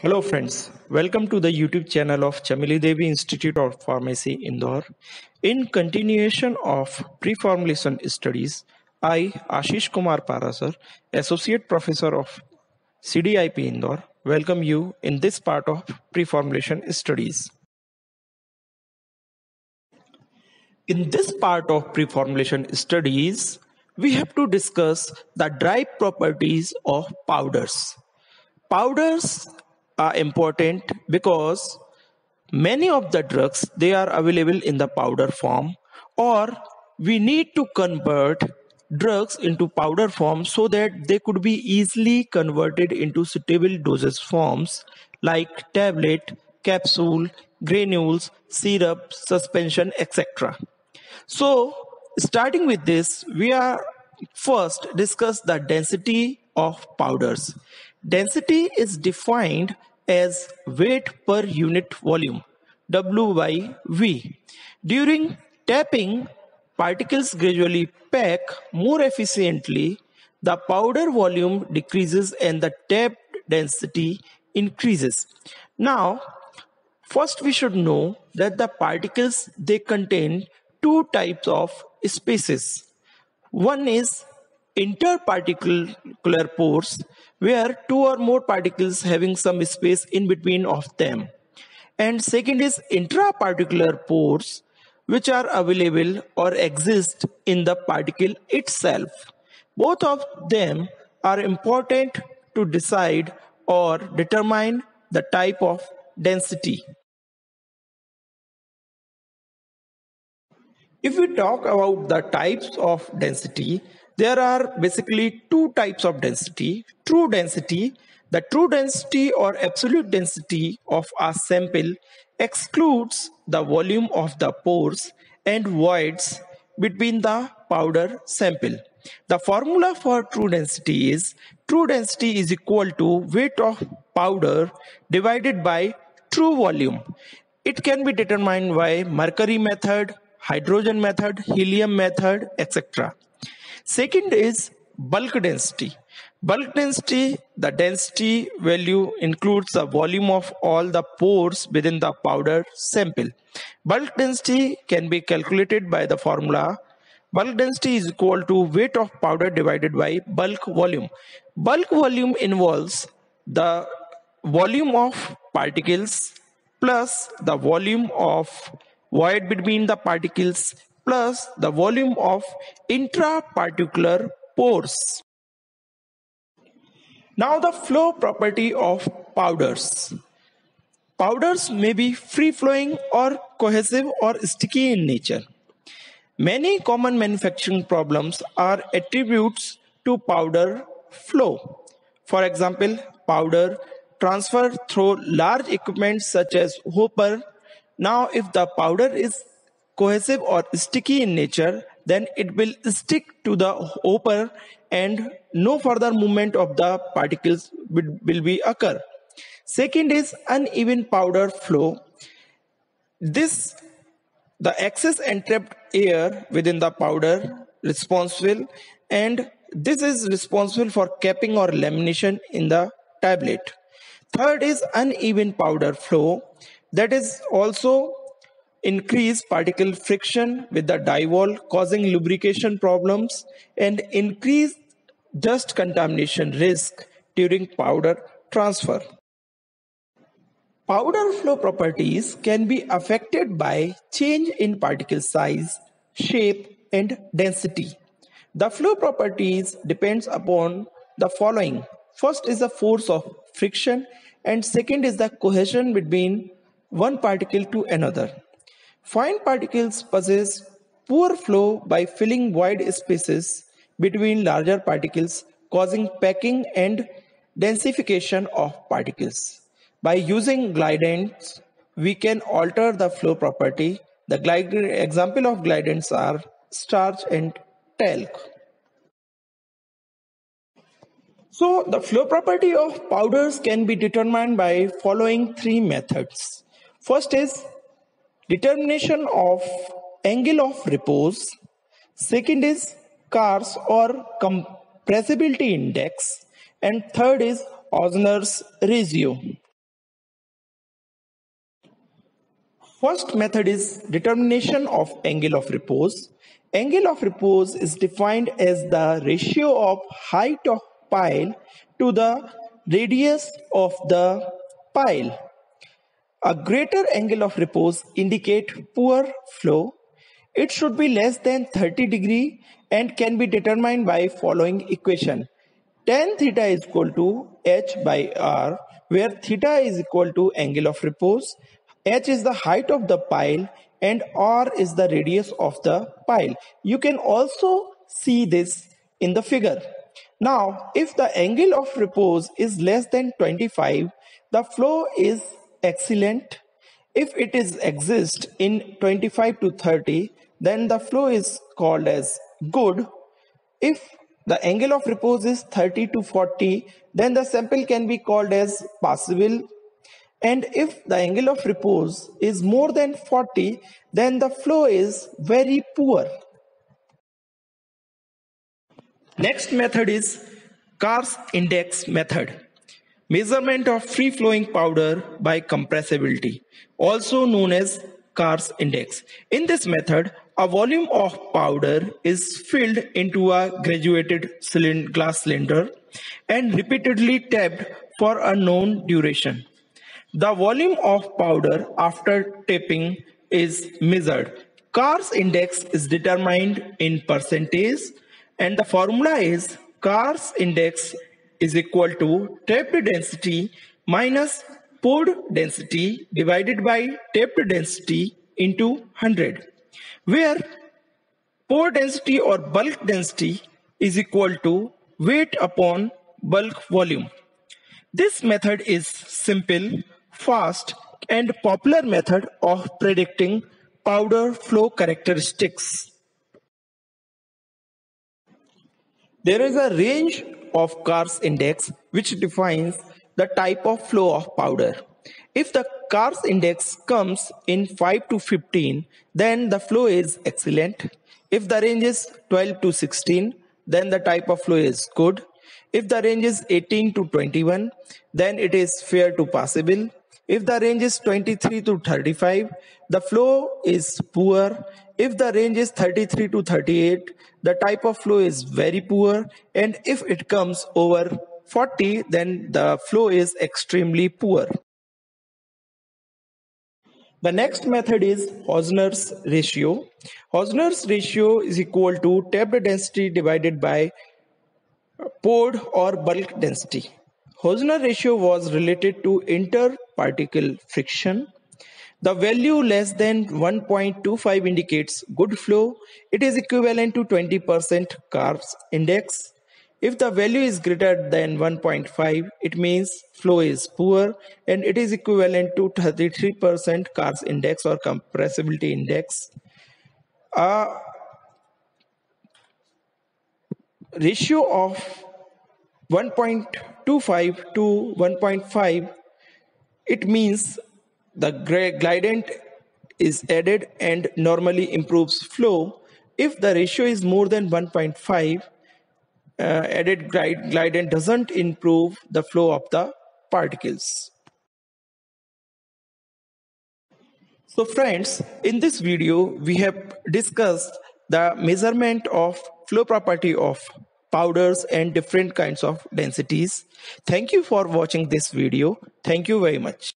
Hello friends, welcome to the YouTube channel of Chamili Devi Institute of Pharmacy, Indore. In continuation of pre-formulation studies, I, Ashish Kumar Parasar, Associate Professor of CDIP Indore, welcome you in this part of pre-formulation studies. In this part of pre-formulation studies, we have to discuss the dry properties of powders. Powders are important because many of the drugs they are available in the powder form, or we need to convert drugs into powder form so that they could be easily converted into suitable dosage forms like tablet, capsule, granules, syrup, suspension, etc. So, starting with this, we are first discuss the density of powders. Density is defined as weight per unit volume, W by V. During tapping, particles gradually pack more efficiently, the powder volume decreases and the tapped density increases. Now, first, we should know that the particles they contain two types of spaces. One is interparticular pores, where two or more particles having some space in between of them. And second is intraparticular pores, which are available or exist in the particle itself. Both of them are important to decide or determine the type of density. If we talk about the types of density, there are basically two types of density. True density, the true density or absolute density of a sample excludes the volume of the pores and voids between the powder sample. The formula for true density is equal to weight of powder divided by true volume. It can be determined by mercury method, hydrogen method, helium method, etc. Second is bulk density. Bulk density, the density value includes the volume of all the pores within the powder sample. Bulk density can be calculated by the formula bulk density is equal to weight of powder divided by bulk volume. Bulk volume involves the volume of particles plus the volume of void between the particles plus the volume of intraparticular pores. Now the flow property of powders. Powders may be free flowing or cohesive or sticky in nature. Many common manufacturing problems are attributes to powder flow. For example, powder transfer through large equipment such as hopper. Now, if the powder is cohesive or sticky in nature, then it will stick to the hopper and no further movement of the particles will be occur. Second is uneven powder flow. This the excess entrapped air within the powder responsible, and this is responsible for capping or lamination in the tablet. Third is uneven powder flow, that is also increase particle friction with the die wall causing lubrication problems and increase dust contamination risk during powder transfer. Powder flow properties can be affected by change in particle size, shape, and density. The flow properties depends upon the following. First is the force of friction, and second is the cohesion between one particle to another. Fine particles possess poor flow by filling wide spaces between larger particles, causing packing and densification of particles. By using glidants, we can alter the flow property. The example of glidants are starch and talc. So the flow property of powders can be determined by following three methods. First is determination of angle of repose. Second is Carr's or compressibility index. And third is Osner's ratio. First method is determination of angle of repose. Angle of repose is defined as the ratio of height of pile to the radius of the pile. A greater angle of repose indicates poor flow. It should be less than 30 degree and can be determined by following equation. Tan theta is equal to h by r, where theta is equal to angle of repose, h is the height of the pile, and r is the radius of the pile. You can also see this in the figure. Now, if the angle of repose is less than 25, the flow is excellent. If it is exist in 25 to 30, then the flow is called as good. If the angle of repose is 30 to 40, then the sample can be called as passable. And if the angle of repose is more than 40, then the flow is very poor. Next method is Carr's index method. Measurement of free flowing powder by compressibility, also known as Carr's index. In this method, a volume of powder is filled into a graduated glass cylinder and repeatedly tapped for a known duration. The volume of powder after tapping is measured. Carr's index is determined in percentage, and the formula is Carr's index is equal to tapped density minus poured density divided by tapped density into 100, where pore density or bulk density is equal to weight upon bulk volume. This method is simple, fast, and popular method of predicting powder flow characteristics. There is a range of Carr's index which defines the type of flow of powder. If the Carr's index comes in 5 to 15, then the flow is excellent. If the range is 12 to 16, then the type of flow is good. If the range is 18 to 21, then it is fair to passable. If the range is 23 to 35, the flow is poor. If the range is 33 to 38, the type of flow is very poor. And if it comes over 40, then the flow is extremely poor. The next method is Hausner's ratio. Hausner's ratio is equal to tapped density divided by poured or bulk density. Hausner ratio was related to interparticle friction. The value less than 1.25 indicates good flow. It is equivalent to 20% Carr's index. If the value is greater than 1.5, it means flow is poor, and it is equivalent to 33% Carr's index or compressibility index. Ratio of 1.25 to 1.5, it means the gradient is added and normally improves flow. If the ratio is more than 1.5, added gradient doesn't improve the flow of the particles. So friends, in this video, we have discussed the measurement of flow property of powders and different kinds of densities. Thank you for watching this video. Thank you very much.